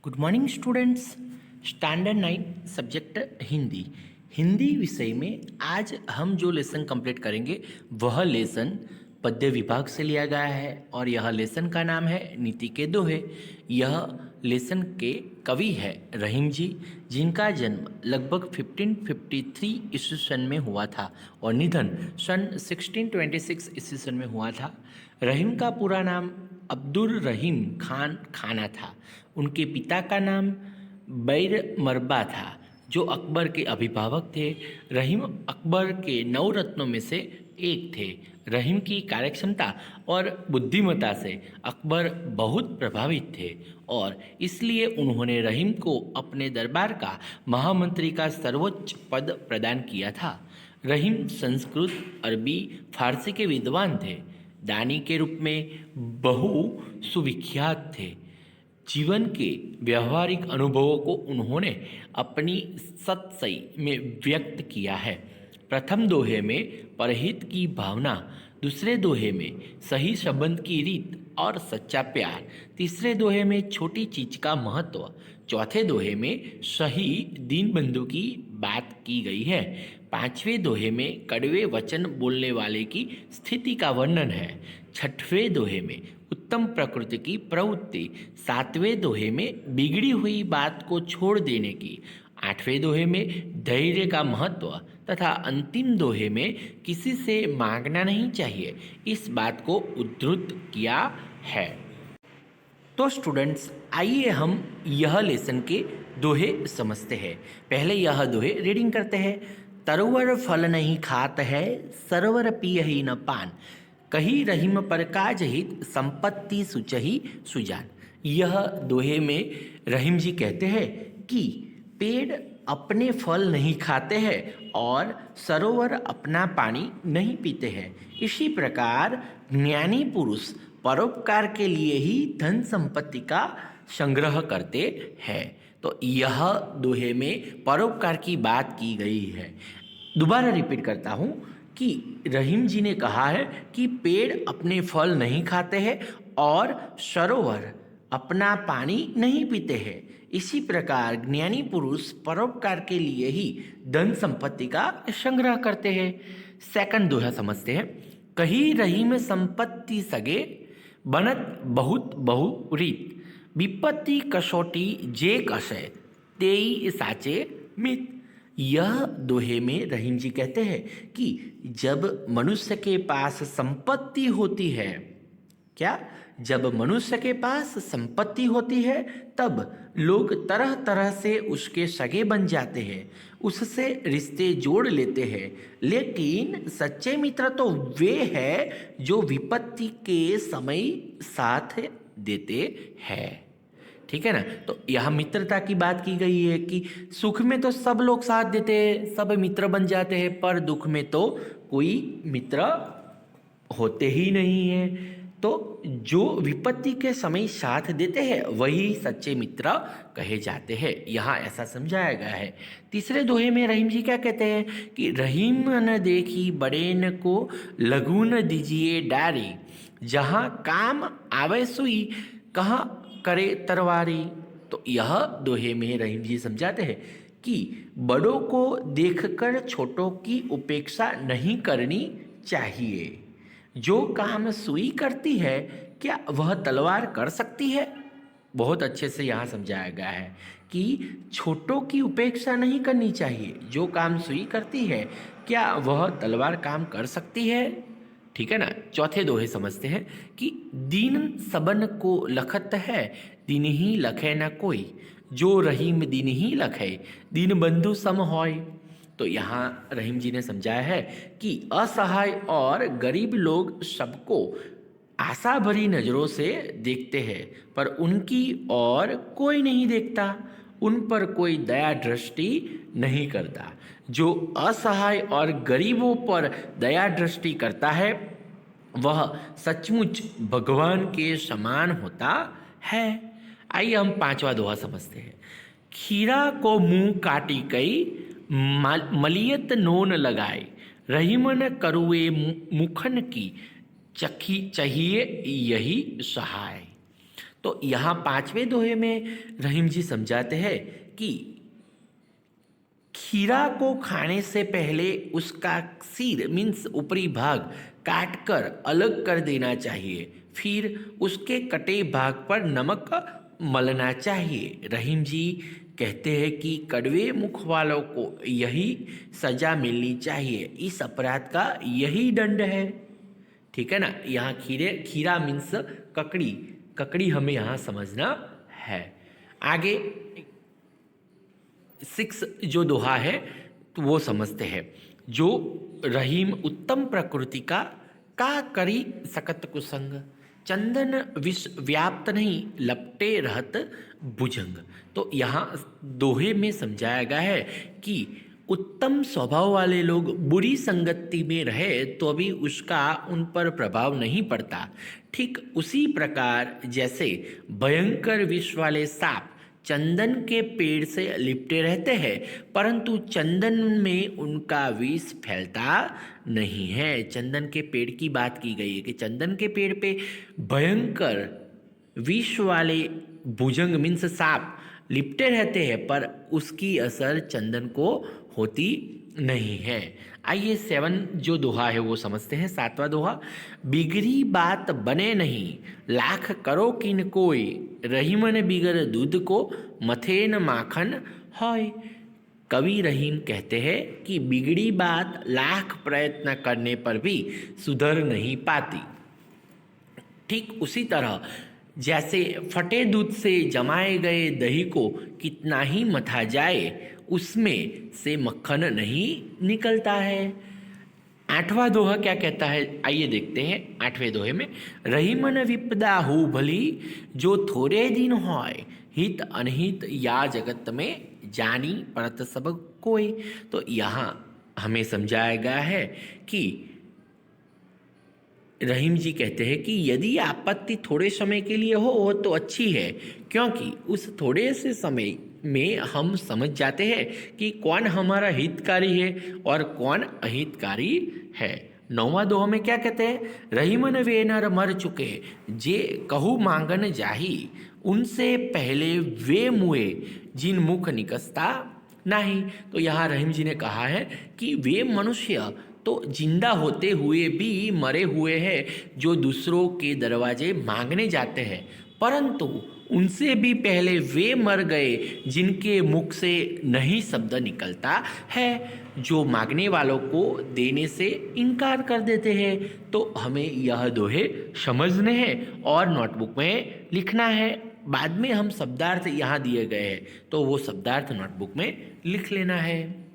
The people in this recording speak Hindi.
Good morning students. Standard 9 subject Hindi. Hindi विषय में आज हम जो लेसन कंप्लीट करेंगे वह लेसन पद्य विभाग से लिया गया है और यह लेसन का नाम है नीति के दोहे। यह लेसन के कवि है रहीम जी, जिनका जन्म लगभग 1553 ईस्वी सन में हुआ था और निधन सन 1626 ईस्वी सन में हुआ था। रहीम का पूरा नाम अब्दुल रहीम खान खाना था। उनके पिता का नाम बैर मरबा था, जो अकबर के अभिभावक थे। रहीम अकबर के 9 रत्नों में से एक थे। रहीम की कार्यक्षमता और बुद्धिमत्ता से अकबर बहुत प्रभावित थे और इसलिए उन्होंने रहीम को अपने दरबार का महामंत्री का सर्वोच्च पद प्रदान किया था। रहीम संस्कृत, अरबी, फारसी के विद्वान थे। दानी के रूप में बहु सुविख्यात थे। जीवन के व्यवहारिक अनुभवों को उन्होंने अपनी सतसई में व्यक्त किया है। प्रथम दोहे में परहित की भावना, दूसरे दोहे में सही संबंध की रीत और सच्चा प्यार, तीसरे दोहे में छोटी चीज का महत्व, चौथे दोहे में सही दीनबंधु की बात की गई है, पांचवें दोहे में कड़वे वचन बोलने वाले की स्थिति का वर्णन है, छठवें दोहे में उत्तम प्रकृति की प्रवृत्ति, सातवें दोहे में बिगड़ी हुई बात को छोड़ देने की, आठवें दोहे में धैर्य का महत्व तथा अंतिम दोहे में किसी से मांगना नहीं चाहिए, इस बात को उद्धृत किया है। तो स्टूडेंट्स, आइए हम यह लेसन के दोहे समझते हैं। पहले यह दोहे रीडिंग करते हैं। तरोवर फल नहीं खात है, सरोवर पियहि न पान, कही रहीम पर काज हित, संपत्ति सुचही सुजान। यह दोहे में रहीम जी कहते हैं कि पेड़ अपने फल नहीं खाते हैं और सरोवर अपना पानी नहीं पीते हैं। इसी प्रकार ज्ञानी पुरुष परोपकार के लिए ही धन संपत्ति का संग्रह करते हैं। तो यह दोहे में परोपकार की बात की गई है। दोबारा रिपीट करता हूँ कि रहीम जी ने कहा है कि पेड़ अपने फल नहीं खाते हैं और सरोवर अपना पानी नहीं पीते हैं। इसी प्रकार ज्ञानी पुरुष परोपकार के लिए ही धन संपत्ति का संग्रह करते हैं। सेकंड दोहा समझते हैं। कही रहीम संपत्ति सगे, बनत बहुत बहु रीत, विपत्ति कसौटी जे कसे, तेई साचे मित। यह दोहे में रहीम जी कहते हैं कि जब मनुष्य के पास संपत्ति होती है, क्या जब मनुष्य के पास संपत्ति होती है तब लोग तरह तरह से उसके सगे बन जाते हैं, उससे रिश्ते जोड़ लेते हैं। लेकिन सच्चे मित्र तो वे हैं जो विपत्ति के समय साथ देते हैं। ठीक है ना। तो यहाँ मित्रता की बात की गई है कि सुख में तो सब लोग साथ देते हैं, सब मित्र बन जाते हैं, पर दुख में तो कोई मित्र होते ही नहीं है। तो जो विपत्ति के समय साथ देते हैं वही सच्चे मित्र कहे जाते हैं। यहाँ ऐसा समझाया गया है। तीसरे दोहे में रहीम जी क्या कहते हैं कि रहीम न देखी बड़ेन को, लघु न दीजिए डारी, जहाँ काम आवे सुई, कहाँ करे तरवारी। तो यह दोहे में रहीम जी समझाते हैं कि बड़ों को देखकर छोटों की उपेक्षा नहीं करनी चाहिए। जो काम सुई करती है क्या वह तलवार कर सकती है? बहुत अच्छे से यहाँ समझाया गया है कि छोटों की उपेक्षा नहीं करनी चाहिए। जो काम सुई करती है क्या वह तलवार काम कर सकती है? ठीक है ना। चौथे दोहे समझते हैं कि दीन सबन को लखत है, दीन ही लखे न कोई, जो रहीम दीन ही लखे, दीन बंधु सम होय। तो यहाँ रहीम जी ने समझाया है कि असहाय और गरीब लोग सबको आशा भरी नज़रों से देखते हैं, पर उनकी और कोई नहीं देखता, उन पर कोई दया दृष्टि नहीं करता। जो असहाय और गरीबों पर दया दृष्टि करता है वह सचमुच भगवान के समान होता है। आइए हम पांचवा दोहा समझते हैं। खीरा को मुंह काटी कई, मलियत नोन लगाए, रहीमन करुए मुखन की, चखी चाहिए यही सहाय। तो यहाँ पांचवें दोहे में रहीम जी समझाते हैं कि खीरा को खाने से पहले उसका सिर मीन्स ऊपरी भाग काट कर अलग कर देना चाहिए, फिर उसके कटे भाग पर नमक मलना चाहिए। रहीम जी कहते हैं कि कड़वे मुख वालों को यही सजा मिलनी चाहिए, इस अपराध का यही दंड है। ठीक है ना। यहाँ खीरा मीन्स ककड़ी, ककड़ी हमें यहाँ समझना है। आगे 6 जो दोहा है तो वो समझते हैं। जो रहीम उत्तम प्रकृति का करी सकत कुसंग, चंदन विष व्याप्त नहीं लपटे रहत भुजंग। तो यहाँ दोहे में समझाया गया है कि उत्तम स्वभाव वाले लोग बुरी संगति में रहे तो भी उसका उन पर प्रभाव नहीं पड़ता। ठीक उसी प्रकार जैसे भयंकर विष वाले सांप चंदन के पेड़ से लिपटे रहते हैं, परंतु चंदन में उनका विष फैलता नहीं है। चंदन के पेड़ की बात की गई है कि चंदन के पेड़ पे भयंकर विष वाले भुजंग मीन्स सांप लिपटे रहते हैं, पर उसकी असर चंदन को होती नहीं है। आइए 7 जो दोहा है वो समझते हैं। 7वां दोहा, बिगड़ी बात बने नहीं लाख करो किन कोई, रहीमन बिगर दूध को मथे न माखन होय। कवि रहीम कहते हैं कि बिगड़ी बात लाख प्रयत्न करने पर भी सुधर नहीं पाती। ठीक उसी तरह जैसे फटे दूध से जमाए गए दही को कितना ही मथा जाए उसमें से मक्खन नहीं निकलता है। 8वां दोहा क्या कहता है, आइए देखते हैं। 8वें दोहे में, रहीमन विपदा हो भली जो थोड़े दिन होय, हित अनहित या जगत में जानी परत सब कोई। तो यहाँ हमें समझाया गया है कि रहीम जी कहते हैं कि यदि आपत्ति थोड़े समय के लिए हो तो अच्छी है, क्योंकि उस थोड़े से समय में हम समझ जाते हैं कि कौन हमारा हितकारी है और कौन अहितकारी है। 9वां दोहा में क्या कहते हैं, रहीमन वे नर मर चुके जे कहू मांगन जाही, उनसे पहले वे मुए जिन मुख निकसता नहीं। तो यहाँ रहीम जी ने कहा है कि वे मनुष्य तो जिंदा होते हुए भी मरे हुए हैं जो दूसरों के दरवाजे मांगने जाते हैं, परंतु उनसे भी पहले वे मर गए जिनके मुख से नहीं शब्द निकलता है, जो मांगने वालों को देने से इनकार कर देते हैं। तो हमें यह दोहे समझने हैं और नोटबुक में लिखना है। बाद में हम शब्दार्थ यहाँ दिए गए हैं तो वो शब्दार्थ नोटबुक में लिख लेना है।